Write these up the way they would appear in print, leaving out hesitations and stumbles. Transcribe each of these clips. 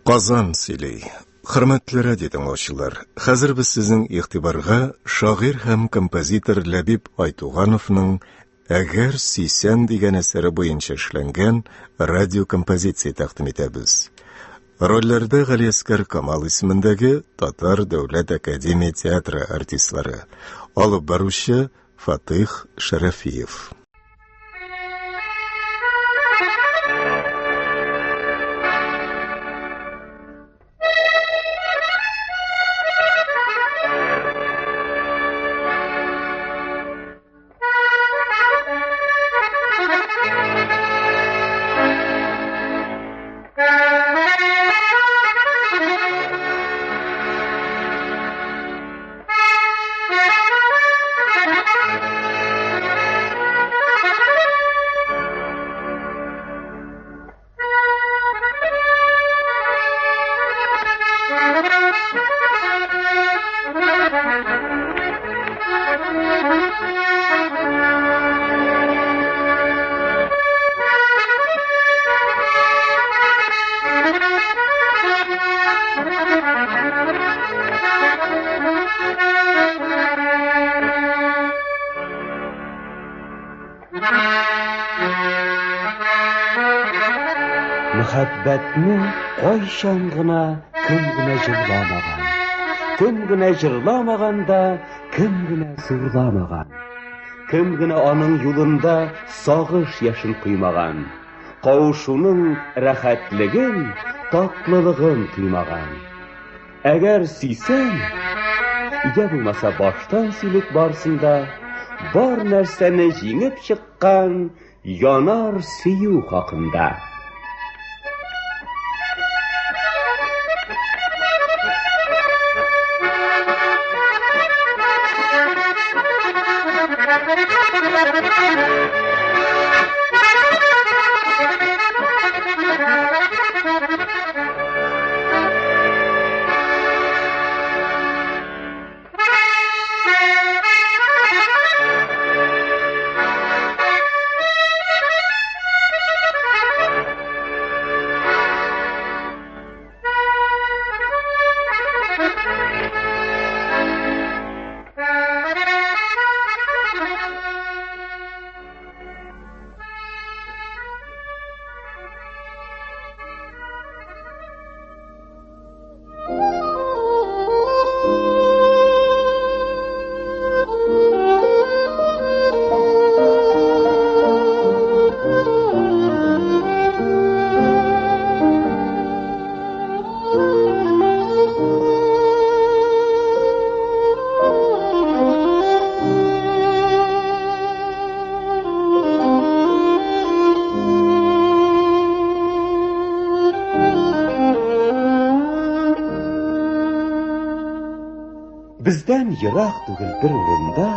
Qozon сөйлей. Hürmetli radio dinləyicilər, hazır biz sizin ixtibarға şair һәм композитор Ләбиб Айтуғановның «Әгәр сөйсәң» дигән әсәре буенча эшләнгән радиокомпозиция тәкъдим итәбез. Рольләрдә Галиәскәр Камал исемендәге Татар Дәүләт Академия театры артистлары, алып баручы Фатих Шәрәфиев. Muhabbetni qo'yshon g'ina kimgina jilamagan, kimgina jillamaganda kimgina suvlamagan, kimgina onun yo'lunda sog'ish yashin quymagan, qovushuning rahatligin, totliligin tuymagan. Agar suysang, ya bo'lmasa boshdan suylik borsinda, bor narsani yengib chiqqan yonar suyu haqinda. Bizden yirak tugul bir urunda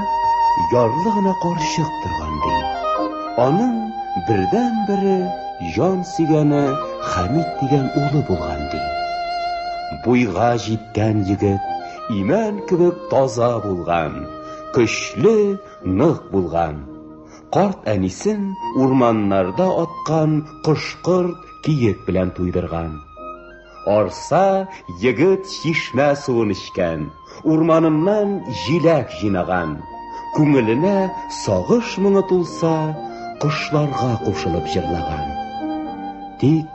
yorlig'ina qo'rshiq turgandi. Onun birden biri jon sugani Hamid degan o'g'li bo'lgandi. Bo'yga yetgan yigit iman kibik toza bo'lgan, kuchli, nıq bo'lgan. Qort anisin o'rmonlarda otgan qushqir kiyik bilan to'ydirgan. Orsa yigit shishma suvini ichgan, o'rmonimdan jilak jinagan. Ko'ngilina sog'ish mungi to'lsa, qushlarga qo'shilib jirlagan. Tik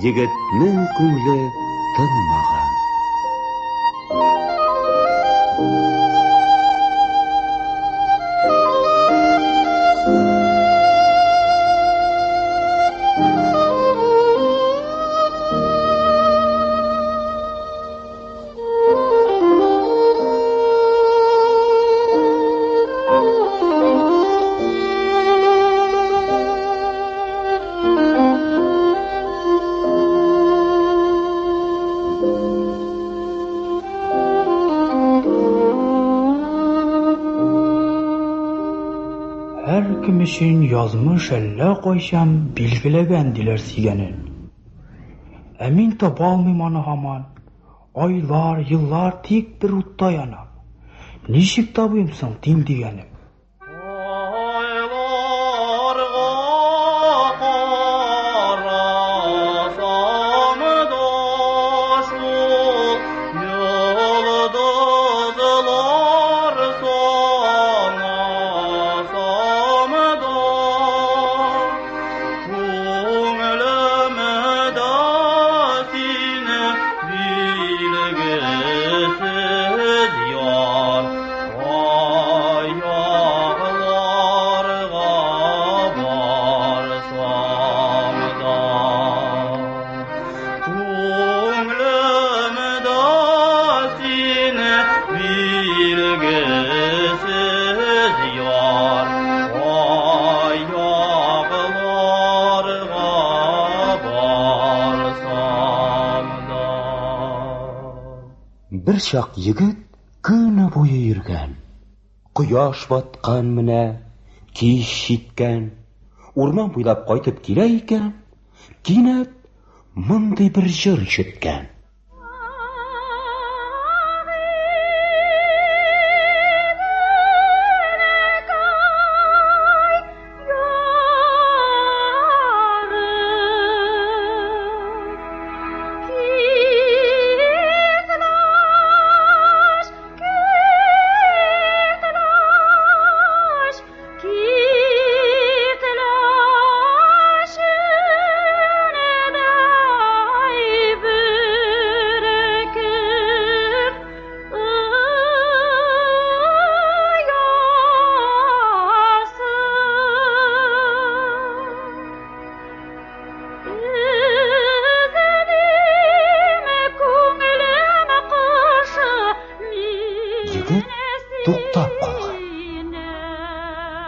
yigitning ko'ngli tinmagan. Kim için yazmış elle koysam bilgilegan diler sigenin. Emin tapa almayım onu haman. Aylar, yıllar tek bir utta yanam. Nişik tabıyımsın dil diyenim. Aylarga bir шақ егет күні бойы йөргән. Кояш баткан менә, кич җиткән. Урман буйлап кайтып килә икән, кинәт мондый бер җыр ишеткән. Туктап калган.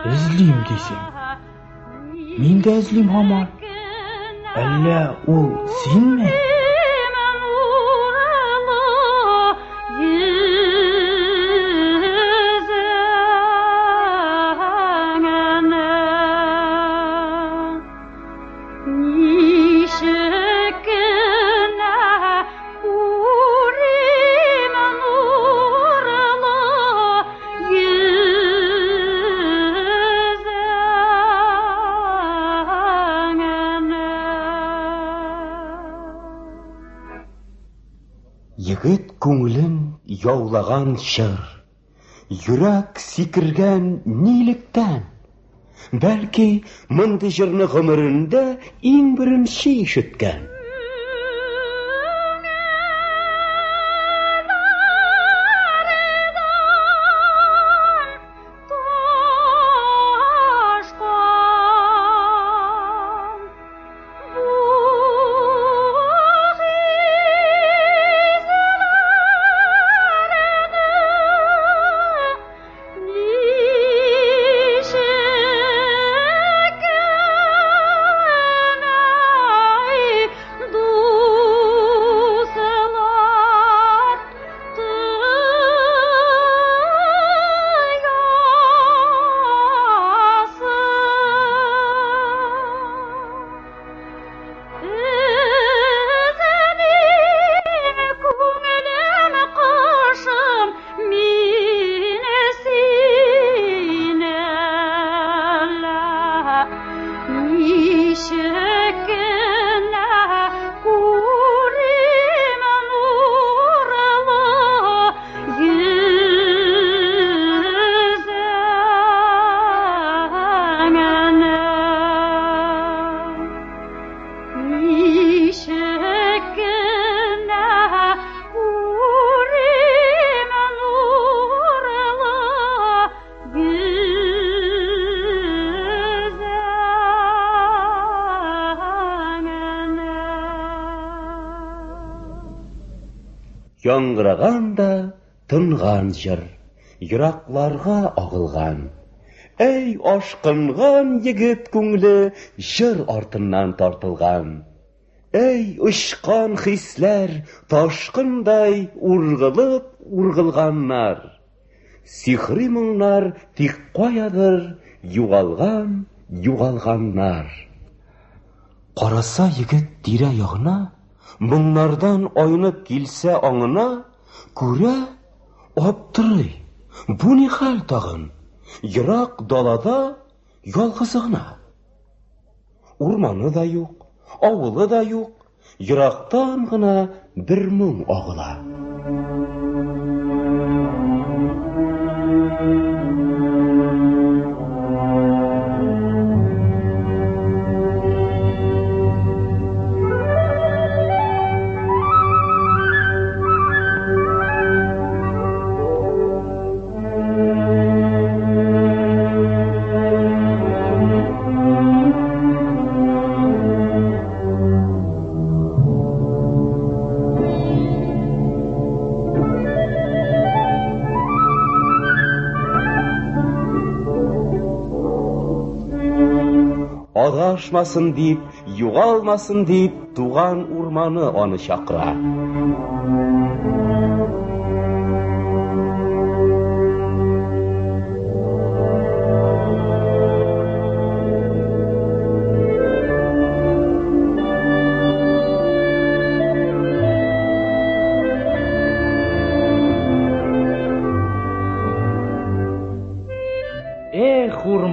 Эзлим дисең. Мин дә эзлим һаман. Әллә ул синме? Егет күңелен яулаган шыр, йөрәк сикергән нилектән? Бәлки, мондый җырны гомерендә иң беренче ишеткән. Яңгыраган да тынган җыр, йыракларга агылган. Эй, ашкынган егет күңле җыр артыннан тартылган. Эй, очкан хисләр ташкындай ургылып ургылганнар. Сихри моңнар тик каядыр югалганнар. Караса егет тирә ягына, моңнардан айнып килсә аңына, күрә, аптырый. Бу ни хәл тагын? Йырак далада ялгызы гына. Урманы да юк, авылы да юк, йырактан гына бер моң агыла. Adашмасын дип, югалмасын дип, туган урманы аны чакыра.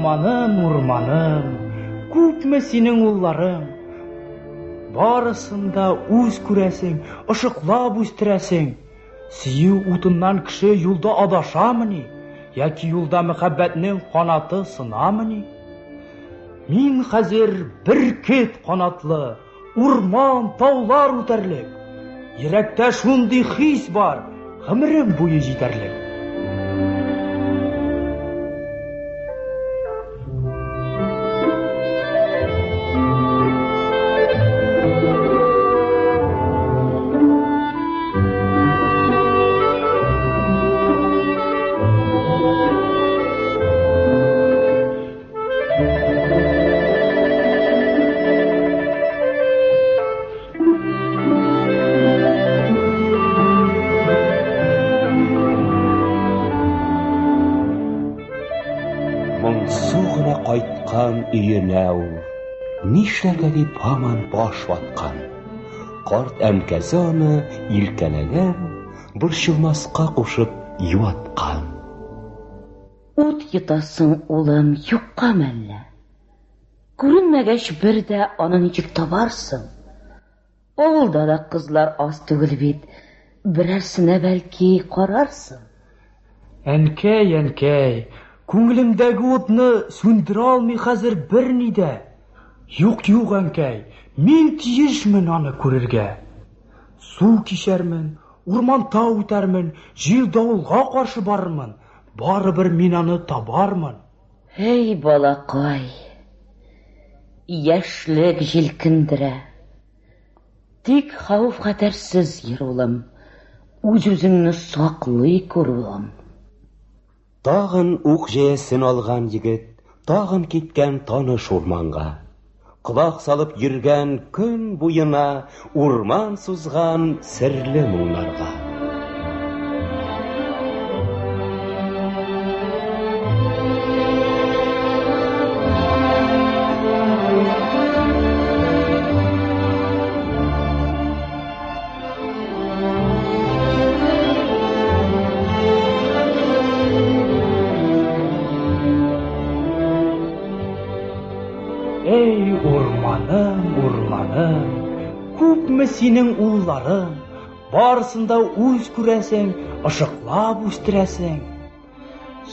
урманым, күпме синең улларың. Барысында үз күрәсең, ышыклап үстерәсең. Сөю утыннан кеше юлда адашамыни, яки юлда мәхәббәтнең канаты сынамыни? Мин хәзер бөркет канатлы, урман, таулар үтәрлек. Йөрәктә шундый хис бар, гомерем буе җитәрлек. Моңсу кайткан өенә ул, нишләргә дип һаман баш ваткан. Карт әмкәсе аны илкәләгән, борчылмаска кушып юаткан. Ут йотасың, улым, юкка мәллә. Күренмәгәч бер дә аны ничек табарсың? Авылда да кызлар аз түгел бит, берәрсенә бәлки карарсың. Әнкәй, күңелемдәге утны сүндерә алмый хәзер берни дә. Юк, әнкәй, мин тиешмен аны күрергә. Су кишәрмен, урманда үтәрмен, җил давылга каршы барырмын. Барыбер мин аны табармын. Эй, балакай, яшьлек җилкендерә. Тик хәвеф-хәтәрсез йөр, улым, үз-үзеңне саклый күр, улым. Тагын ук җәясен алган егет, тагын киткән таныш урманга. Колак салып йөргән көн буена урман сузган серле моңнарга. Эй, урманым, күпме синең улларың, барысында үз күрәсең, ышыклап үстерәсең.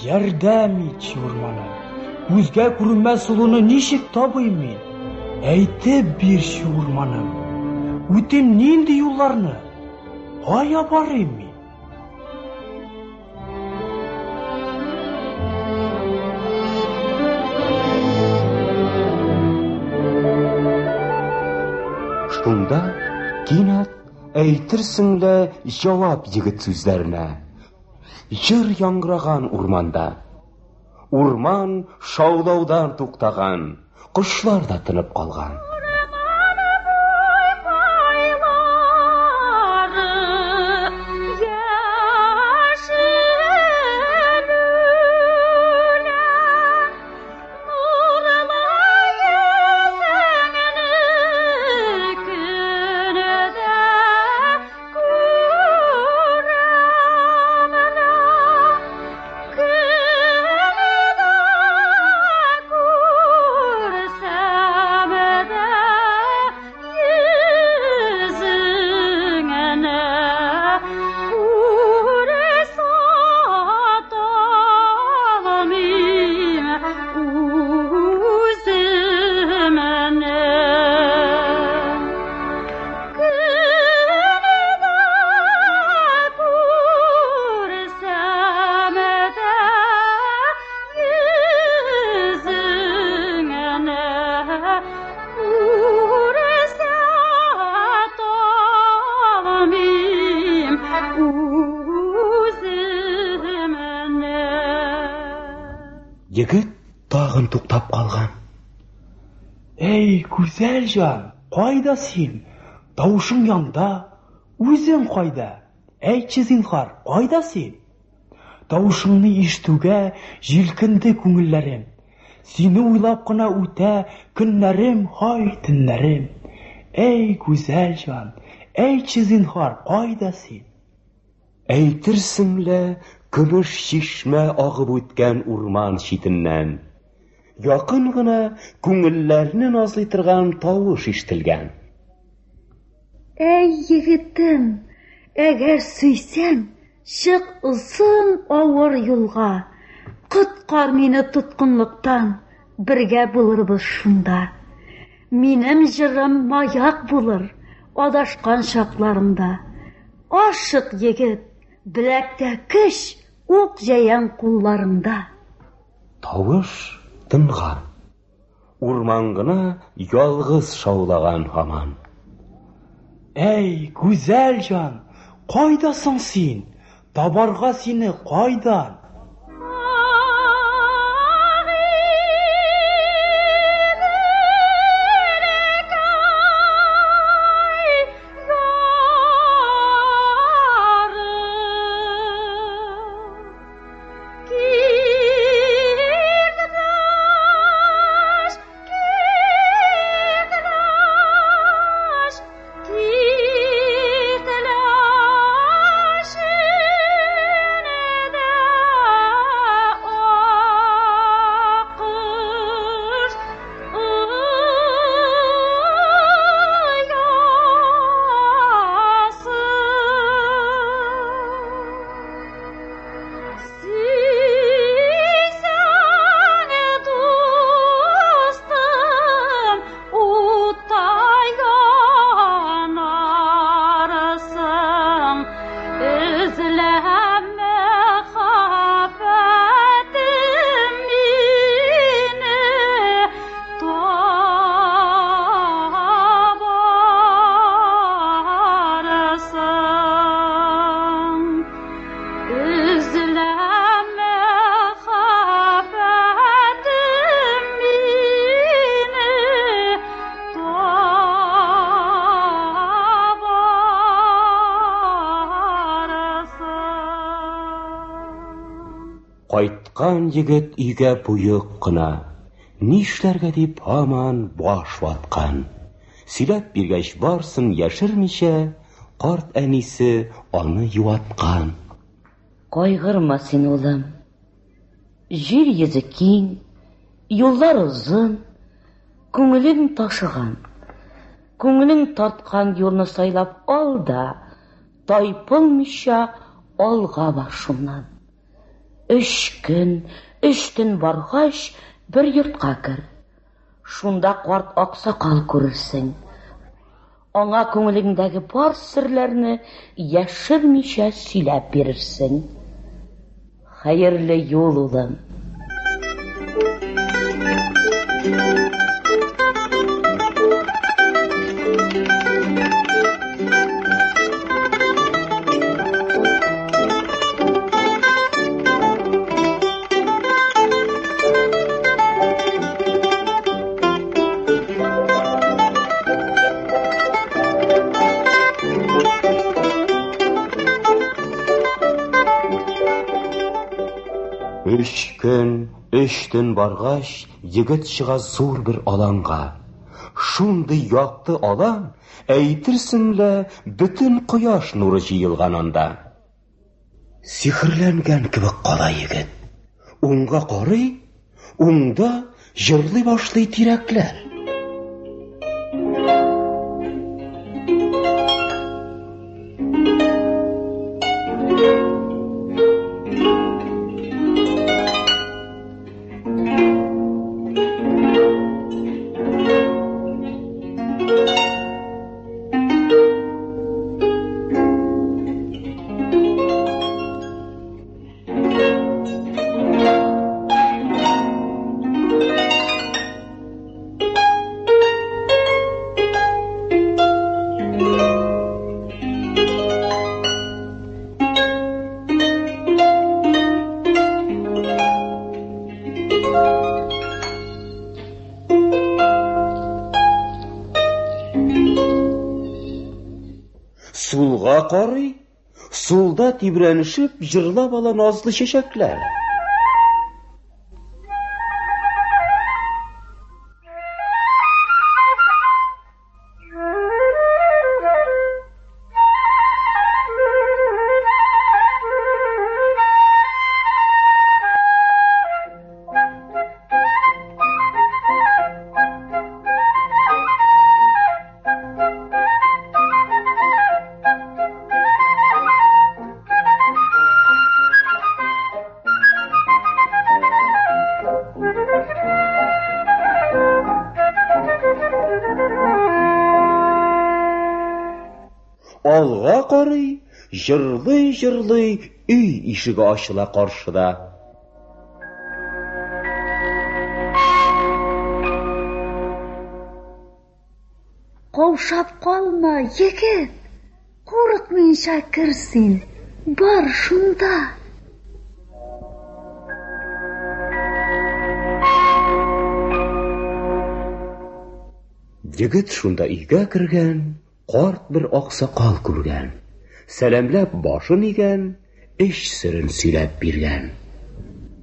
Ярдәм ит, урманым, үзгә күренмәс сулуны ничек табыйм мин? Әйтеп бирче, урманым, үтем нинди юлларны? Кая барыйм мин? Шунда кинәт әйтерсең лә җавап егет сүзләренә. Җыр яңгыраган урманда. Урман шаулаудан туктаган, кошлар да тынып калган. Егет тагын туктап калган. Эй, күзәл җан, кайда син? Тавышың янда, үзең кайда? Әйтче зинһар, кайда син? Тавышыңны ишетүгә җилкенде күңелләрем. Сине уйлап кына үтә көннәрем, һай төннәрем. Эй, күзәл җан, әйтче зинһар, кайда син? Әйтерсең лә көмеш чишмә агып үткән урман читеннән. якын гына күңелләрне назлый торган тавыш ишетелгән. Әй, егетем, әгәр сөйсәң, чык озын авыр юлга. Коткар мине тоткынлыктан, бергә булырбыз шунда. Минем җырым маяк булыр, адашкан чакларымда. Ашык егет, беләктә көч, ук җәян кулларымда. Тавыш тынган. Урман гына ялгыз шаулаган һаман. Әй, гүзәл җан, кайдасың син? Табарга сине кайдан? Кайткан егет өйгә буйык кына. Нишләргә дип һаман баш ваткан. Сөйләп биргәч барсын яшермичә, карт әнисе аны юаткан. Кайгырма син, улым. Җир йөзе киң, юллар озын, күңелең ташыган. Күңелең тарткан юлны сайлап ал да, тайпылмыйча алга бар шуннан. 3 көн, 3 төн баргач, бер йортка кер. Шунда карт аксакал күрерсең. Аңа күңелеңдәге бар серләрне яшермичә сөйләп бирерсең. Хәерле юл, улым. Үч көн, 3 төн баргач, егет чыга зур бер аланга. Шундый якты алан, әйтерсең лә бөтен кояш нуры җыелган анда. Сихерләнгән кебек кала егет. Уңга карый, уңда җырлый башлый тирәкләр. Сулга карый, сулда тибрәнешеп җырлап ала назлы чәчәкләр. карый, җырлый-җырлый өй ишеге ачыла каршыда. Каушап калма, егет. Курыкмыйча кер син. Бар шунда. Егет шунда өйгә кергән, карт бер аксакал күргән. Сәламләп башын игән, эш сырын сөйләп биргән.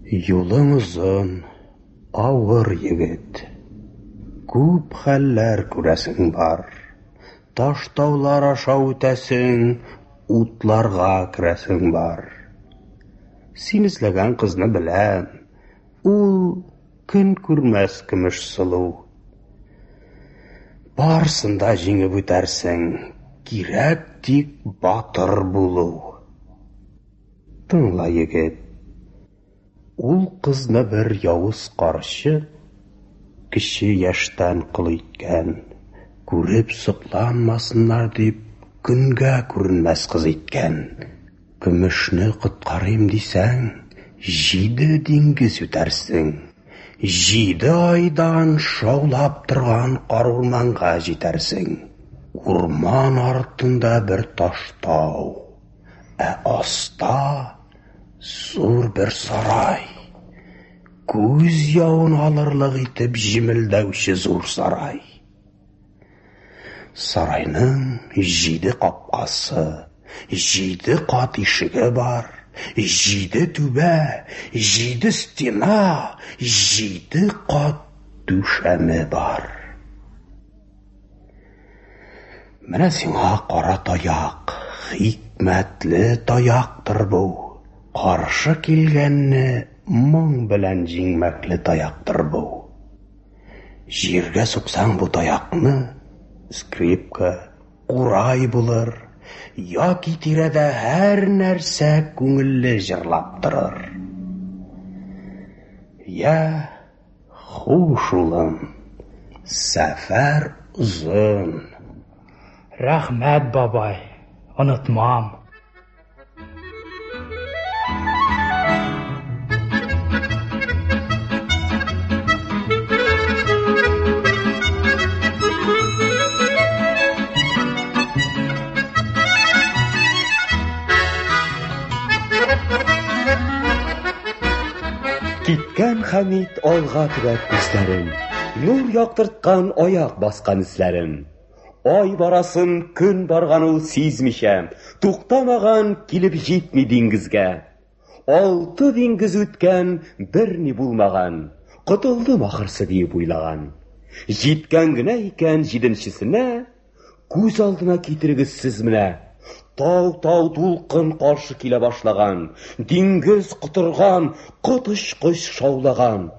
Юлың узын, авыр егет. Күп хәлләр күрәсең бар. Таш-таулар аша үтәсең, утларга керәсең бар. Син эзләгән кызны беләм. Ул көн күрмәс көмеш сылу. Барсында җиңеп үтәрсең, кирәк тик батыр булу. Тыңла, егет. Ул кызны бер явыз карчык кеше яшьтән кыл иткән. Күреп сокланмасыннар дип, көнгә күренмәс кыз иткән. Көмешне коткарыйм дисәң, 7 диңгез үтәрсең. 7 айдан шаулап торган кар урманга җитәрсең. Урман артында бер таштау, аста зур бер сарай. Күз явын алырлык итеп җимелдәүче зур сарай. Сарайның 7 капкасы, 7 кат ишеге бар. 7 түбә, 7 стена, 7 кат түшәме бар. Менә сиңа кара таяк, хикмәтле таяктыр бу. Каршы килгәнне моң белән җиңмәкле таяктыр бу. Җиргә суксаң бу таякны, скрипка, курай булыр. Яки тирәдә һәр нәрсә күңелле җырлап торыр. Я, хуш улым, сәфәр узын. Рәхмәт, бабай. Онытмам. Киткән Хәмид алга төбәп күзләрен, нур яктырткан аяк баскан эзләрен. Ай барасын көн барган ул сизмичә, туктамаган килеп җитми диңгезгә. 6 диңгез үткән, берни булмаган. Котылдым ахырсы дип уйлаган. Җиткән генә икән 7-нчесенә, күз алдына китерегез сез менә. Тау-тау дулкын каршы килә башлаган, диңгез котырган, котыш-кош шаулаган.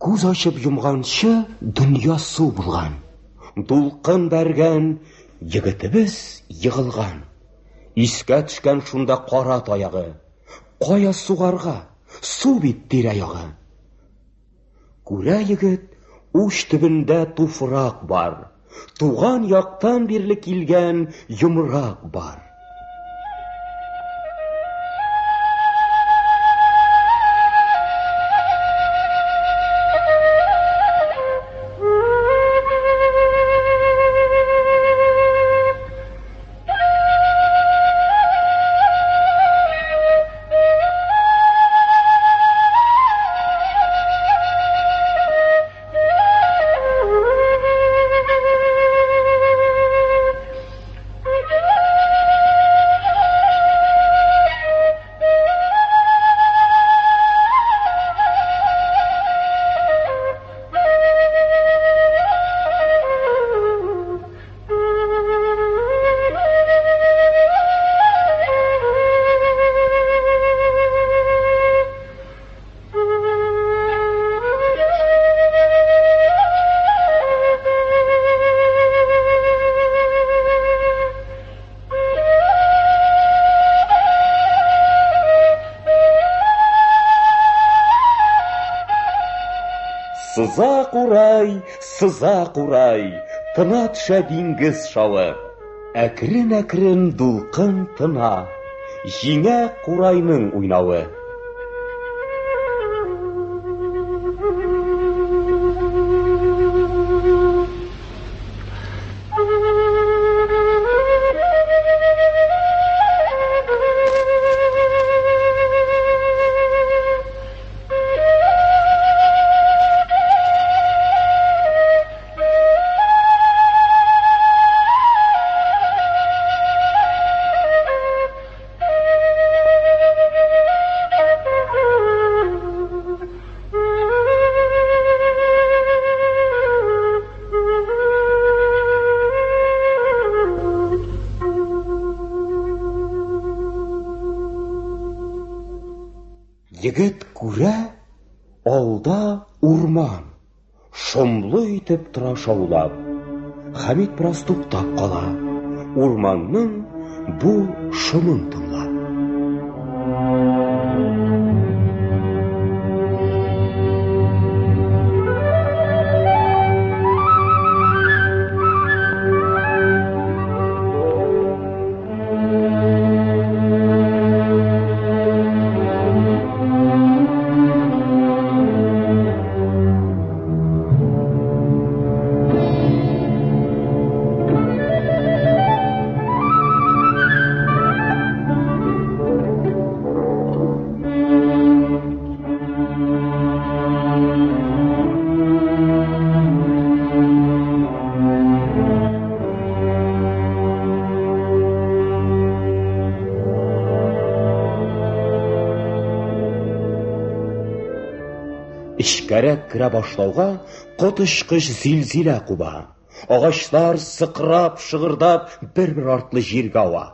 Күз ачып йомганчы дөнья су булган. Дулкын бәргән, егетебез егылган. Искә төшкән шунда кара таягы. Кая сугарга? Су бит тирә-ягы. Күрә егет, уч төбендә туфрак бар. Туган яктан бирле килгән йомрак бар. Сыза курай, тына төшә диңгез шавы. Әкрен-әкрен дулқын тына, жиңә қурайның уйнауы. Егет күрә, алда урман, шомлы итеп тора шаулап. Хәмит бераз туктап кала, урманның бу шомын тыңлап. Ішкәрәк керә башлауга котышкыч зилзилә куба. Агачлар сыкрап, шыгырдап, бер-бер артлы җиргә ава.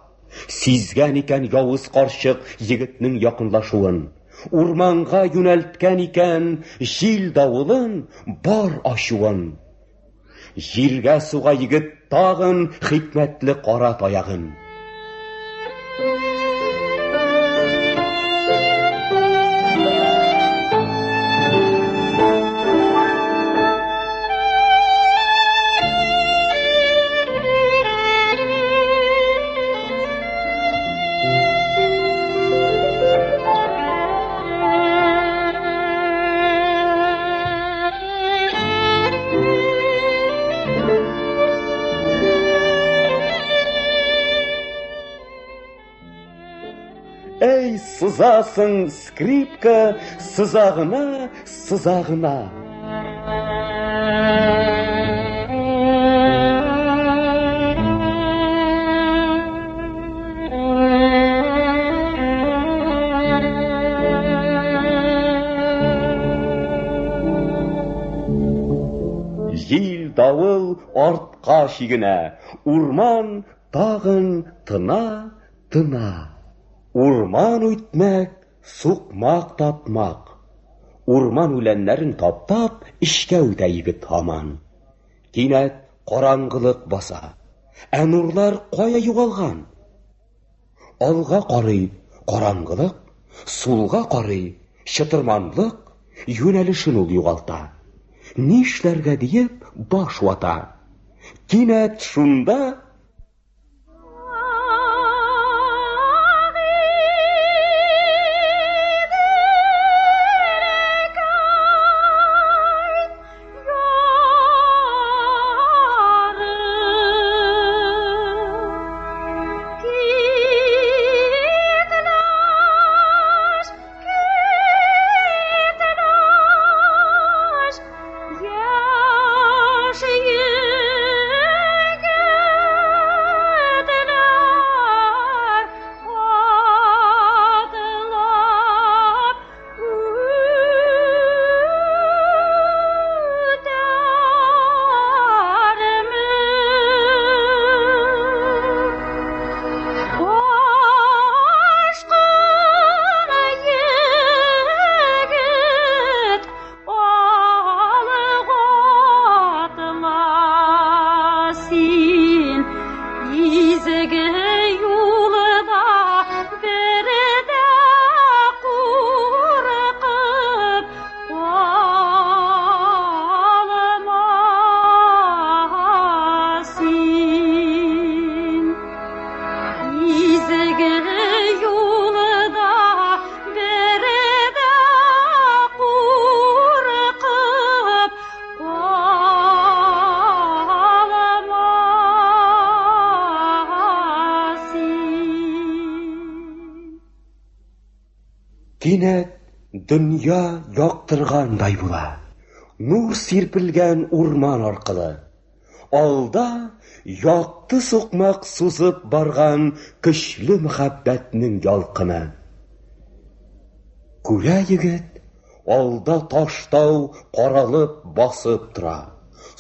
Сизгән икән явыз карчык егетнең якынлашуын. Урманга юнәлткән икән җил давылын, бар ачуын. Җиргә суга егет тагын хикмәтле кара таягын. Эй, сызасың, скрипка, сызағына, сызағына. Җил, давыл артка шигенә, урман тагын тына. Урман үтмәк, суқмак тапмак. Урман үләннәрен таптап, эшкә үтә егет һаман. Кинәт караңгылык баса. Ә нурлар кая югалган? Алга карый караңгылык, сулга карый чытырманлык, юнәлешен ул югалта. Нишләргә диеп баш вата. Кинәт шунда Кинәт дөнья яктыргандай була. Нур сирпелгән урман аркылы. Алда якты сукмак сузып барган көчле мәхәббәтнең ялкыны. Күрә егет, алда таштау каралып басып тора.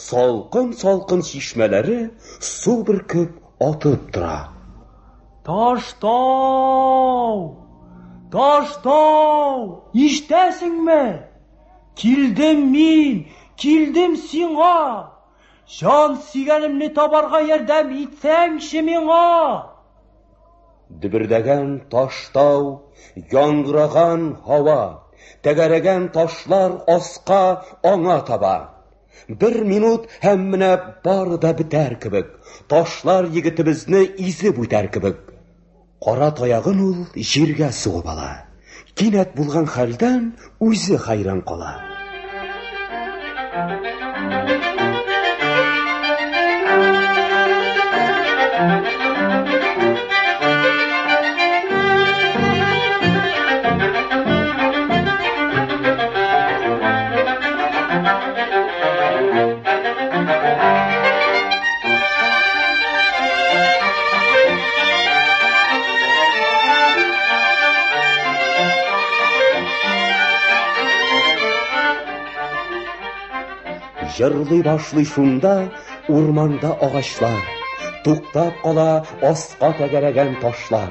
Салкын-салкын чишмәләре су бөркеп атып тора. Таштау! Таштау! Иштәсеңме? Килдем мин, килдем сиңа. Жан сигәнемне табарга ярдәм итсәңче миңа. Дөбердәгән таштау, яңгыраган һава, тәгәрәгән ташлар аска аңа таба. Бер минут һәм менә бары да бетәр кебек, ташлар егетебезне изеп үтәр кебек. Кара таягын ул җиргә сугып ала. Кинәт булган хәлдән үзе хайран кала. Җырлый башлый шунда урманда агачлар, туктап кала аска тәгәрәгән ташлар.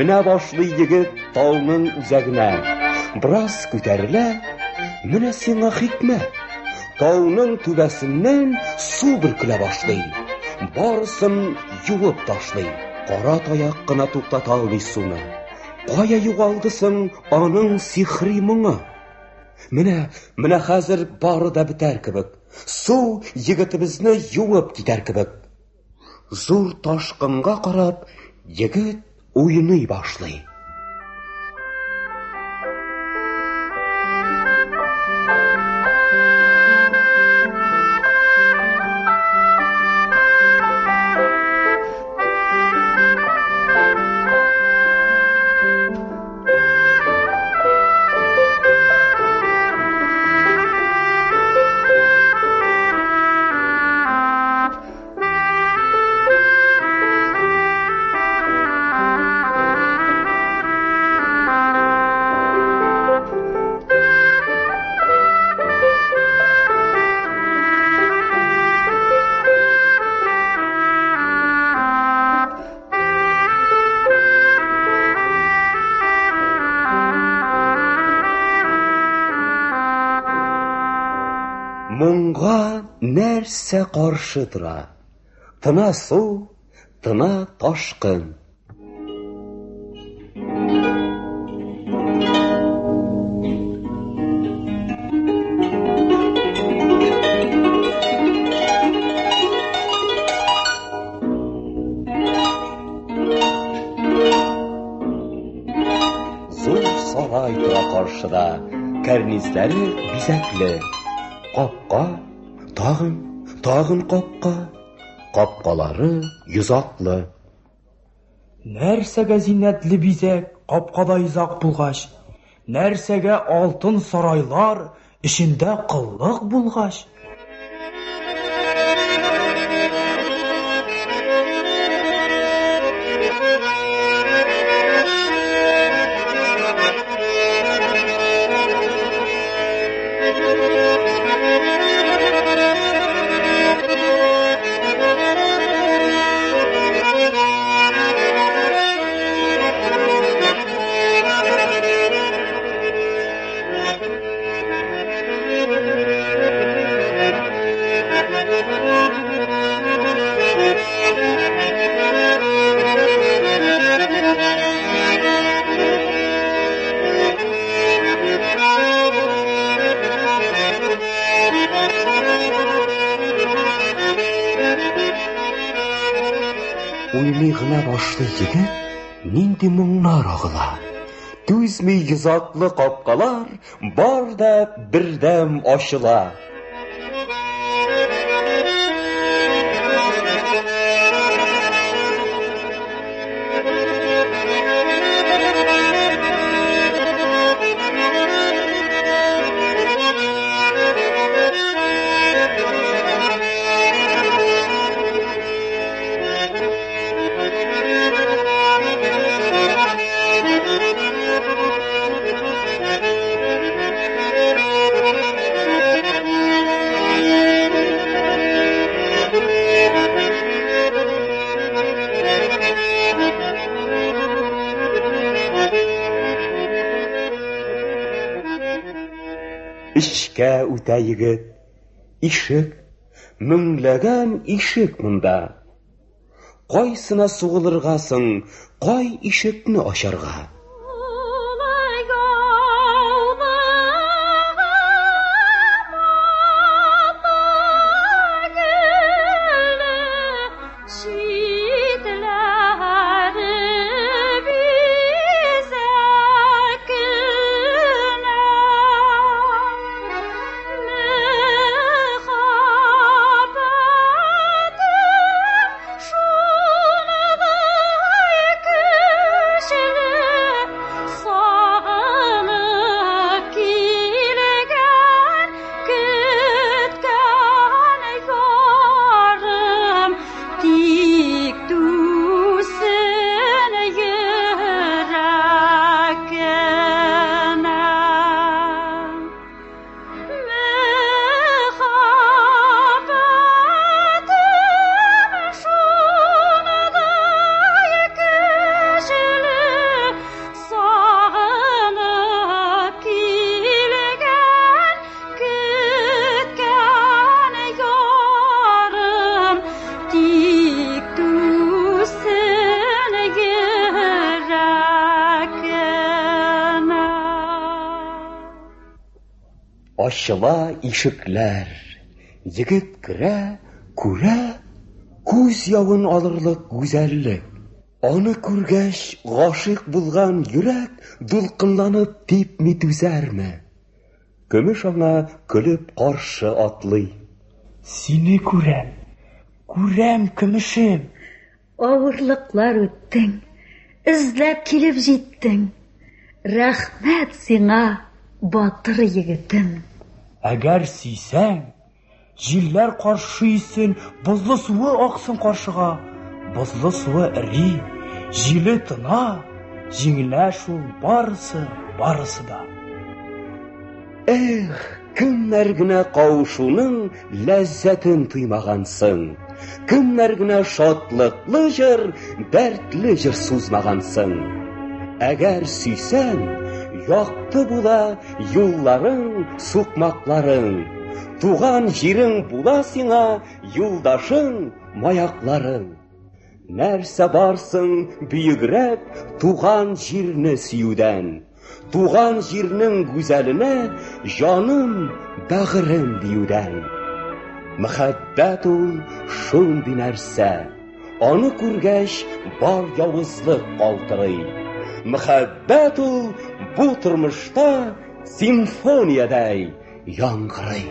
Менә башлый егет тауның үзәгенә. Брас күтәрелә, менә сиңа хикмәт. Тауның түбәсеннән су бөркелә башлый. Барысын юып ташлый. Кара таяк кына туктата алмый суны. Кая югалдысың аның сихри моңы? Менә хәзер бары да бетәр кебек. Су егетебезне юып китәр кебек. Зур ташкынга карап, егет уйный башлый. Моңга нәрсә каршы тора? Тына су, тына ташкын. Зур сарай тора каршыда, кәрнизләре бизәкле. Капка, тагын капка, капкалары йозаклы. Нәрсәгә зиннәтле бизәк капкада йозак булгач, нәрсәгә алтын сарайлар эчендә кыллык булгач. уйный гына башлы егет нинди моңнар агыла. Түзми йозаклы капкалар бар да бердәм ачыла. Ишкә үтә егет, ишек, меңләгән ишек монда. Кайсына сугылырга соң, кай ишекне ачарга? Ачыла ишекләр, егет керә, күрә, күз явын алырлык гүзәллек. Аны күргәч, гашык булган йөрәк дулкынланып типми түзәрме? Көмеш аңа көлеп каршы атлый. Сине күрәм көмешем. Авырлыклар үттең, эзләп килеп җиттең. Рәхмәт сиңа, батыр егетем. Әгәр сөйсәң, җилләр каршы исен, бозлы суы аксын каршыга. Бозлы суы эри, җиле тына, җиңелә шул барысы да. Эх, кемнәр генә кавышуның ләззәтен туймагансың. Кемнәр генә шатлыклы җыр, дәртле җыр сузмагансың. Әгәр сөйсәң, якты була юлларың, сукмакларың. Туган җирең була сиңа, юлдашың, маякларың. Нәрсә барсың бөегрәк туган җирне сөюдән. Туган җирнең гүзәленә җаным, бәгырем диюдән. Мәхәббәт ул шундый нәрсә, аны күргәч бар явызлык калтырый. Мәхәббәт ул бу тормышта симфониядәй яңгырый.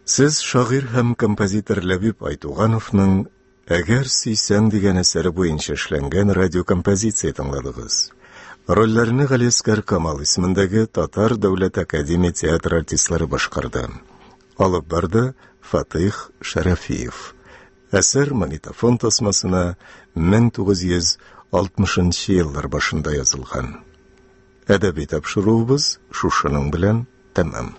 Сез шагыйрь һәм композитор Ләбиб Айтугановның «Әгәр сөйсәң» дигән әсәре буенча эшләнгән радиокомпозиция тыңладыгыз. Рольләрне Галиәскәр Камал исемендәге Татар дәүләт академия театр артистлары башкарды. Алып барды Фатих Шәрәфиев. Әсәр магнитофон тасмасына 1960 еллар башында язылган. Әдәби тапшыруыбыз шушының белән тәмам.